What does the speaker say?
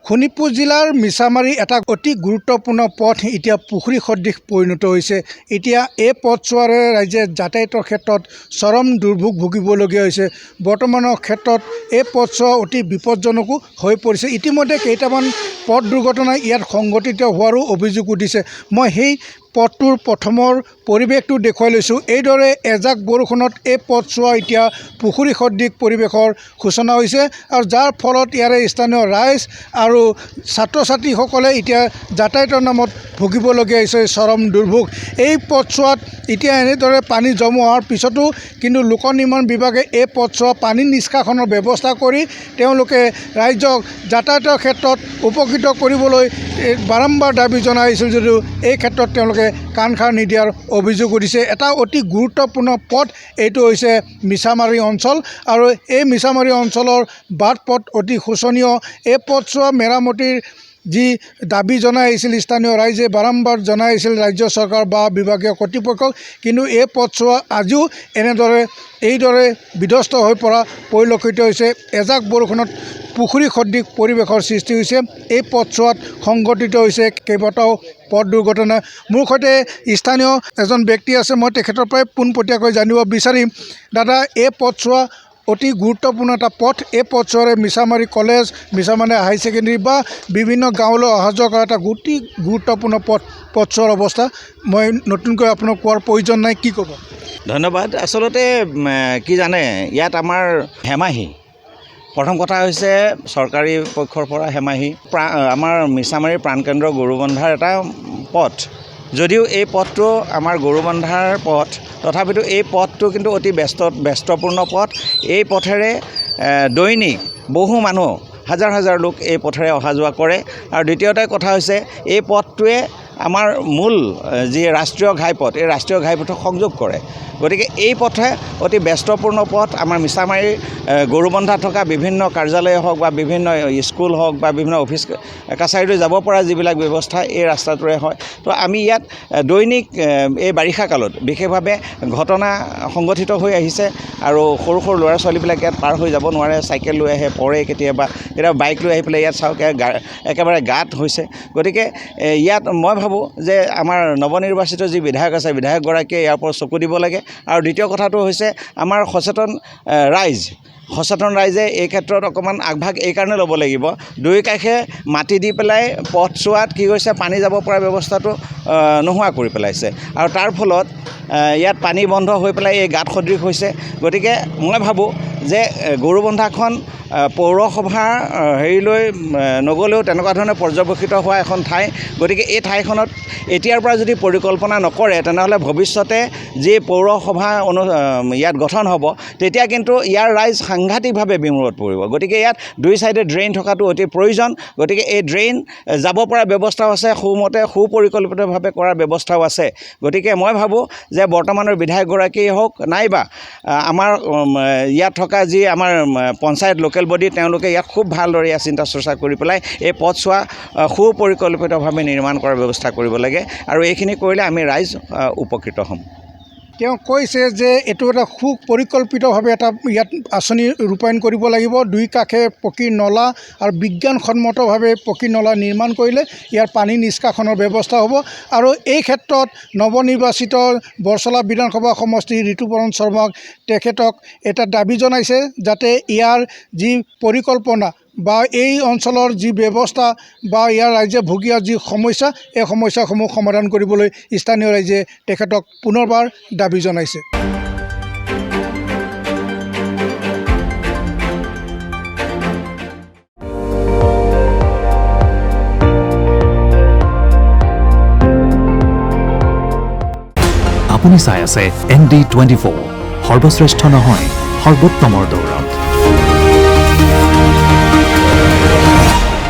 শোণিতপুৰ জিলাৰ মিছামাৰী এটা অতি গুৰুত্বপূৰ্ণ পথ এতিয়া পুখুৰী সদৃশ পৰিণত হৈছে। এতিয়া এই পথছোৱাৰে ৰাইজে যাতায়াতৰ ক্ষেত্ৰত চৰম দুৰ্ভোগ ভুগিবলগীয়া হৈছে। বৰ্তমানৰ ক্ষেত্ৰত এই পথছোৱা অতি বিপদজনকো হৈ পৰিছে। ইতিমধ্যে কেইটামান পথ দুৰ্ঘটনা ইয়াত সংঘটিত হোৱাৰো অভিযোগ উঠিছে। মই সেই পথটোৰ প্ৰথমৰ পৰিৱেশটো দেখুৱাই লৈছোঁ। এইদৰে এজাক বৰষুণত এই পথছোৱা এতিয়া পুখুৰী সদৃশ পৰিৱেশৰ সূচনা হৈছে আৰু যাৰ ফলত ইয়াৰে স্থানীয় ৰাইজ আৰু ছাত্ৰ ছাত্ৰীসকলে এতিয়া যাতায়াতৰ নামত ভুগিবলগীয়া হৈছে চৰম দুৰ্ভোগ। এই পথছোৱাত এতিয়া এনেদৰে পানী জমা হোৱাৰ পিছতো কিন্তু লোক নিৰ্মাণ বিভাগে এই পথছোৱা পানী নিষ্কাশনৰ ব্যৱস্থা কৰি তেওঁলোকে ৰাইজক যাতায়াতৰ ক্ষেত্ৰত উপকৃত কৰিবলৈ বাৰম্বাৰ দাবী জনাইছিল যদিও এই ক্ষেত্ৰত তেওঁলোকে কাণ সাৰ নিদিয়াৰ অভিযোগ উঠিছে। এটা অতি গুৰুত্বপূৰ্ণ পথ এইটো হৈছে মিছামাৰী অঞ্চল আৰু এই মিছামাৰী অঞ্চলৰ বাট পথ অতি শোচনীয়। এই পথছোৱা মেৰামতিৰ যি দাবী জনাই আহিছিল স্থানীয় ৰাইজে বাৰম্বাৰ জনাই আহিছিল ৰাজ্য চৰকাৰ বা বিভাগীয় কৰ্তৃপক্ষক, কিন্তু এই পথছোৱা আজিও এইদৰে বিধ্বস্ত হৈ পৰা পৰিলক্ষিত হৈছে। এজাক বৰষুণত পুখুৰী সদৃশ পৰিৱেশৰ সৃষ্টি হৈছে। এই পথছোৱাত সংঘটিত হৈছে কেইবাটাও পথ দুৰ্ঘটনা। মোৰ সৈতে স্থানীয় এজন ব্যক্তি আছে, মই তেখেতৰ পৰাই পোনপটীয়াকৈ জানিব বিচাৰিম। দাদা, এই পথছোৱা অতি গুৰুত্বপূৰ্ণ এটা পথ। এই পথছোৱাৰে মিছামাৰী কলেজ, মিছামাৰী হাই ছেকেণ্ডেৰী বা বিভিন্ন গাঁৱলৈ অহা যোৱা কৰা এটা অতি গুৰুত্বপূৰ্ণ পথছোৱাৰ অৱস্থা। মই নতুনকৈ আপোনাক কোৱাৰ প্ৰয়োজন নাই, কি ক'ব? ধন্যবাদ। আচলতে কি জানে, ইয়াত আমাৰ হেমাহি প্ৰথম কথা হৈছে চৰকাৰী পক্ষৰ পৰা হেমাহি আমাৰ মিছামাৰী প্ৰাণকেন্দ্ৰ গৰুবন্ধাৰ এটা পথ। যদিও এই পথটো আমাৰ গৰুবন্ধাৰ পথ, তথাপিতো এই পথটো কিন্তু অতি ব্যস্তপূৰ্ণ পথ। এই পথেৰে দৈনিক বহু মানুহ হাজাৰ হাজাৰ লোক এই পথেৰে অহা যোৱা কৰে। আৰু দ্বিতীয়তে কথা হৈছে এই পথটোৱে আমাৰ মূল যি ৰাষ্ট্ৰীয় ঘাইপথ, এই ৰাষ্ট্ৰীয় ঘাইপথক সংযোগ কৰে। গতিকে এই পথে অতি ব্যস্তপূৰ্ণ পথ। আমাৰ মিছামাৰী গৰুবন্ধাত থকা বিভিন্ন কাৰ্যালয় হওক বা বিভিন্ন স্কুল হওক বা বিভিন্ন অফিচ কাছাৰীলৈ যাব পৰা যিবিলাক ব্যৱস্থা এই ৰাস্তাটোৰে হয়। তো আমি ইয়াত দৈনিক এই বাৰিষা কালত বিশেষভাৱে ঘটনা সংঘটিত হৈ আহিছে আৰু সৰু সৰু ল'ৰা ছোৱালীবিলাক ইয়াত পাৰ হৈ যাব নোৱাৰে, চাইকেল লৈ আহে, পৰে, কেতিয়াবা বাইক লৈ আহি পেলাই ইয়াত চাওক একেবাৰে গাঁত হৈছে। গতিকে ইয়াত মই ভাবোঁ যে আমাৰ নৱনিৰ্বাচিত যি বিধায়ক আছে, বিধায়কগৰাকীয়ে ইয়াৰ ওপৰত চকু দিব লাগে। আৰু দ্বিতীয় কথাটো হৈছে আমাৰ সচেতন ৰাইজে এই ক্ষেত্ৰত অকণমান আগভাগ এইকাৰণে ল'ব লাগিব। দুই কাষে মাটি দি পেলাই পথছোৱাত কি হৈছে, পানী যাব পৰা ব্যৱস্থাটো নোহোৱা কৰি পেলাইছে আৰু তাৰ ফলত ইয়াত পানী বন্ধ হৈ পেলাই এই গাঁত সদৃশ হৈছে। গতিকে মই ভাবোঁ যে গৰুবন্ধাখন পৌৰসভাৰ হেৰিলৈ নগ'লেও তেনেকুৱা ধৰণে পৰ্যবেক্ষিত হোৱা এখন ঠাই। গতিকে এই ঠাইখনত এতিয়াৰ পৰা যদি পৰিকল্পনা নকৰে, তেনেহ'লে ভৱিষ্যতে যি পৌৰসভা ইয়াত গঠন হ'ব, তেতিয়া কিন্তু ইয়াৰ ৰাইজ সাংঘাতিকভাৱে বিমূৰত পৰিব। গতিকে ইয়াত দুই চাইডে ড্ৰেইন থকাটো অতি প্ৰয়োজন। গতিকে এই ড্ৰেইন যাব পৰা ব্যৱস্থাও আছে, সুপৰিকল্পিতভাৱে কৰাৰ ব্যৱস্থাও আছে। গতিকে মই ভাবোঁ যে বৰ্তমানৰ বিধায়কগৰাকীয়ে হওক নাইবা আমাৰ ইয়াত থকা যি আমাৰ পঞ্চায়ত লোকেল বডি, তেওঁলোকে ইয়াত খুব ভালদৰে ইয়াত চিন্তা চৰ্চা কৰি পেলাই এই পথছোৱা সুপৰিকল্পিতভাৱে নিৰ্মাণ কৰাৰ ব্যৱস্থা কৰিব লাগে আৰু এইখিনি কৰিলে আমি ৰাইজ উপকৃত হ'ম। তেওঁ কৈছে যে এইটো এটা সুপৰিকল্পিতভাৱে এটা ইয়াত আঁচনি ৰূপায়ণ কৰিব লাগিব। দুই কাষে পকী নলা আৰু বিজ্ঞানসন্মতভাৱে পকী নলা নিৰ্মাণ কৰিলে ইয়াৰ পানী নিষ্কাশনৰ ব্যৱস্থা হ'ব। আৰু এই ক্ষেত্ৰত নৱনিৰ্বাচিত বৰচলা বিধানসভা সমষ্টি ঋতুপৰণ শৰ্মাক তেখেতক এটা দাবী জনাইছে যাতে ইয়াৰ যি পৰিকল্পনা বা এই অঞ্চলৰ যি ব্যৱস্থা বা ইয়াৰ ৰাইজে ভুগীয়া যি সমস্যা, এই সমস্যাসমূহ সমাধান কৰিবলৈ স্থানীয় ৰাইজে তেখেতক পুনৰবাৰ দাবী জনাইছে। আপুনি চাই আছে ND24, সৰ্বশ্ৰেষ্ঠ নহয়, সৰ্বোত্তমৰ দৌৰ।